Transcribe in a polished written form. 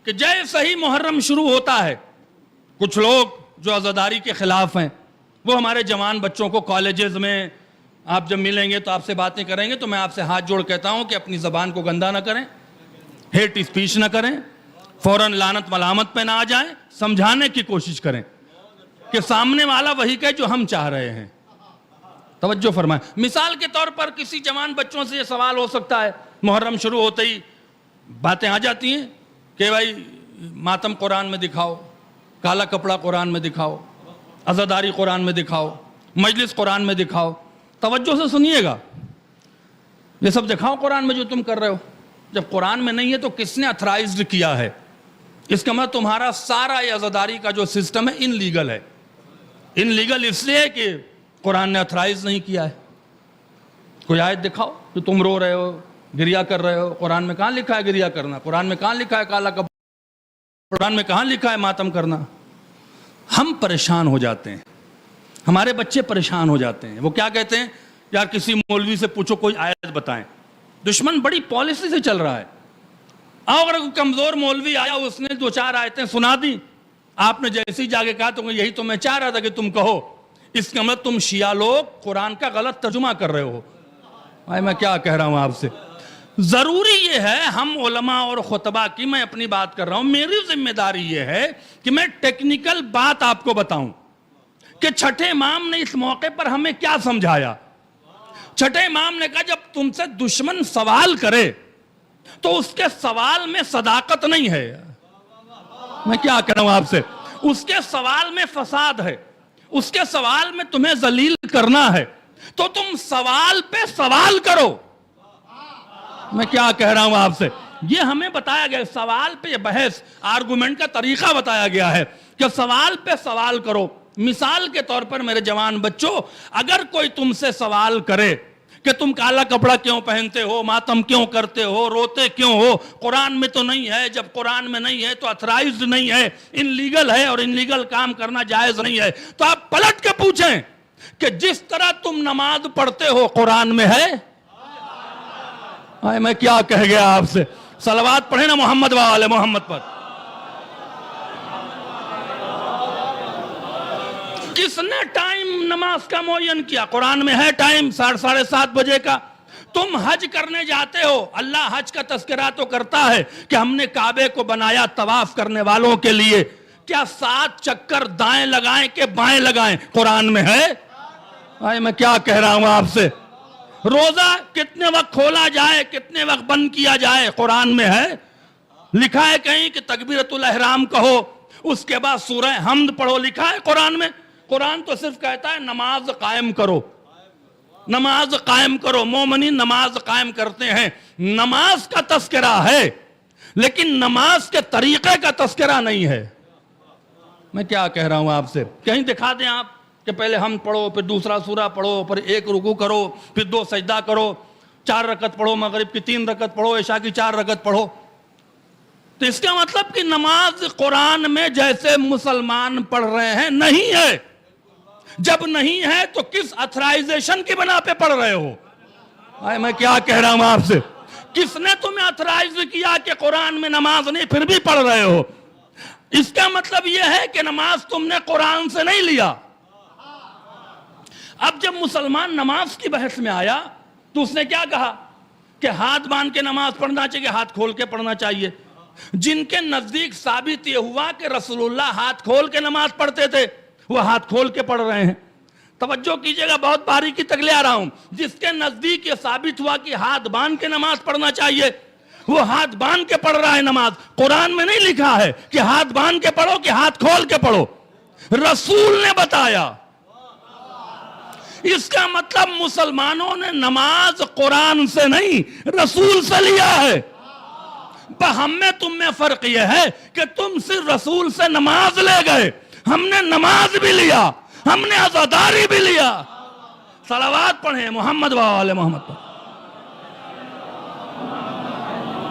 کہ جیسے ہی محرم شروع ہوتا ہے کچھ لوگ جو عزاداری کے خلاف ہیں وہ ہمارے جوان بچوں کو کالجز میں آپ جب ملیں گے تو آپ سے باتیں کریں گے تو میں آپ سے ہاتھ جوڑ کہتا ہوں کہ اپنی زبان کو گندا نہ کریں، ہیٹ اسپیچ نہ کریں، فوراً لعنت ملامت پہ نہ آ جائیں، سمجھانے کی کوشش کریں کہ سامنے والا وہی کہے جو ہم چاہ رہے ہیں۔ توجہ فرمائیں۔ مثال کے طور پر کسی جوان بچوں سے یہ سوال ہو سکتا ہے، محرم شروع ہوتے ہی باتیں آ جاتی ہیں کہ بھائی ماتم قرآن میں دکھاؤ، کالا کپڑا قرآن میں دکھاؤ، عزاداری قرآن میں دکھاؤ، مجلس قرآن میں دکھاؤ۔ توجہ سے سنیے گا، یہ سب دکھاؤ قرآن میں جو تم کر رہے ہو۔ جب قرآن میں نہیں ہے تو کس نے اتھرائزڈ کیا ہے؟ اس کا مطلب تمہارا سارا یہ عزاداری کا جو سسٹم ہے ان لیگل ہے۔ ان لیگل اس لیے کہ قرآن نے اتھرائز نہیں کیا ہے۔ کوئی آیت دکھاؤ کہ تم رو رہے ہو، گریا کر رہے ہو، قرآن میں کہاں لکھا ہے گریا کرنا؟ قرآن میں کہاں لکھا ہے کالا کپڑا؟ قرآن میں کہاں لکھا ہے ماتم کرنا؟ ہم پریشان ہو جاتے ہیں، ہمارے بچے پریشان ہو جاتے ہیں۔ وہ کیا کہتے ہیں؟ یار کسی مولوی سے پوچھو کوئی آیت بتائیں۔ دشمن بڑی پالیسی سے چل رہا ہے۔ اگر کوئی کمزور مولوی آیا اس نے دو چار آیتیں سنا دی، آپ نے جیسی جا کے کہا تو یہی تو میں چاہ رہا تھا کہ تم کہو، اس کا مطلب تم شیعہ لوگ قرآن کا غلط ترجمہ کر رہے ہو۔ میں کیا کہہ رہا ہوں آپ سے؟ ضروری یہ ہے ہم علماء اور خطبہ کی، میں اپنی بات کر رہا ہوں، میری ذمہ داری یہ ہے کہ میں ٹیکنیکل بات آپ کو بتاؤں کہ چھٹے امام نے اس موقع پر ہمیں کیا سمجھایا۔ چھٹے امام نے کہا جب تم سے دشمن سوال کرے تو اس کے سوال میں صداقت نہیں ہے۔ میں کیا کہہ رہا ہوں آپ سے؟ اس کے سوال میں فساد ہے، اس کے سوال میں تمہیں ذلیل کرنا ہے، تو تم سوال پہ سوال کرو۔ میں کیا کہہ رہا ہوں آپ سے؟ یہ ہمیں بتایا گیا، سوال پہ بحث آرگومنٹ کا طریقہ بتایا گیا ہے کہ سوال پہ سوال کرو۔ مثال کے طور پر میرے جوان بچوں، اگر کوئی تم سے سوال کرے کہ تم کالا کپڑا کیوں پہنتے ہو، ماتم کیوں کرتے ہو، روتے کیوں ہو، قرآن میں تو نہیں ہے، جب قرآن میں نہیں ہے تو اتھرائزڈ نہیں ہے، ان لیگل ہے اور ان لیگل کام کرنا جائز نہیں ہے، تو آپ پلٹ کے پوچھیں کہ جس طرح تم نماز پڑھتے ہو قرآن میں ہے؟ میں کیا کہہ گیا آپ سے؟ صلوات پڑھیں نا محمد وآل محمد پر۔ کس نے ٹائم نماز کا معین کیا؟ قرآن میں ہے ٹائم 7:30 بجے کا۔ تم حج کرنے جاتے ہو، اللہ حج کا تذکرہ تو کرتا ہے کہ ہم نے کعبے کو بنایا طواف کرنے والوں کے لیے، کیا 7 چکر دائیں لگائیں کہ بائیں لگائیں؟ قرآن میں ہے۔ میں کیا کہہ رہا ہوں آپ سے؟ روزہ کتنے وقت کھولا جائے، کتنے وقت بند کیا جائے؟ قرآن میں ہے۔ لکھا ہے کہیں کہ تکبیرۃ الاحرام کہو، اس کے بعد سورہ حمد پڑھو، لکھا ہے قرآن میں؟ قرآن تو صرف کہتا ہے نماز قائم کرو، نماز قائم کرو۔ مومنین نماز قائم کرتے ہیں، نماز کا تذکرہ ہے، لیکن نماز کے طریقے کا تذکرہ نہیں ہے۔ میں کیا کہہ رہا ہوں آپ سے؟ کہیں دکھا دیں آپ کہ پہلے حمد پڑھو، پھر دوسرا سورہ پڑھو، پھر 1 رکوع کرو، پھر 2 سجدہ کرو، 4 رکعت پڑھو، مغرب کی 3 رکعت پڑھو، عشاء کی 4 رکعت پڑھو۔ تو اس کا مطلب کہ نماز قرآن میں جیسے مسلمان پڑھ رہے ہیں نہیں ہے۔ جب نہیں ہے تو کس اتھرائزیشن کی بنا پہ پڑھ رہے ہو؟ میں کیا کہہ رہا ہوں آپ سے؟ کس نے تمہیں اتھرائز کیا کہ قرآن میں نماز نہیں پھر بھی پڑھ رہے ہو؟ اس کا مطلب یہ ہے کہ نماز تم نے قرآن سے نہیں لیا۔ اب جب مسلمان نماز کی بحث میں آیا تو اس نے کیا کہا کہ ہاتھ باندھ کے نماز پڑھنا چاہیے، ہاتھ کھول کے پڑھنا چاہیے۔ جن کے نزدیک ثابت یہ ہوا کہ رسول اللہ ہاتھ کھول کے نماز پڑھتے تھے، وہ ہاتھ کھول کے پڑھ رہے ہیں۔ توجہ کیجئے گا، بہت باریکی تک لے آ رہا ہوں۔ جس کے نزدیک یہ ثابت ہوا کہ ہاتھ باندھ کے نماز پڑھنا چاہیے، وہ ہاتھ باندھ کے پڑھ رہا ہے نماز۔ قرآن میں نہیں لکھا ہے کہ ہاتھ باندھ کے پڑھو کہ ہاتھ کھول کے پڑھو، رسول نے بتایا۔ اس کا مطلب مسلمانوں نے نماز قرآن سے نہیں رسول سے لیا ہے۔ ہم میں تم میں فرق یہ ہے کہ تم صرف رسول سے نماز لے گئے، ہم نے نماز بھی لیا، ہم نے عزاداری بھی لیا۔ صلوات پڑھیں محمد وآل محمد پر۔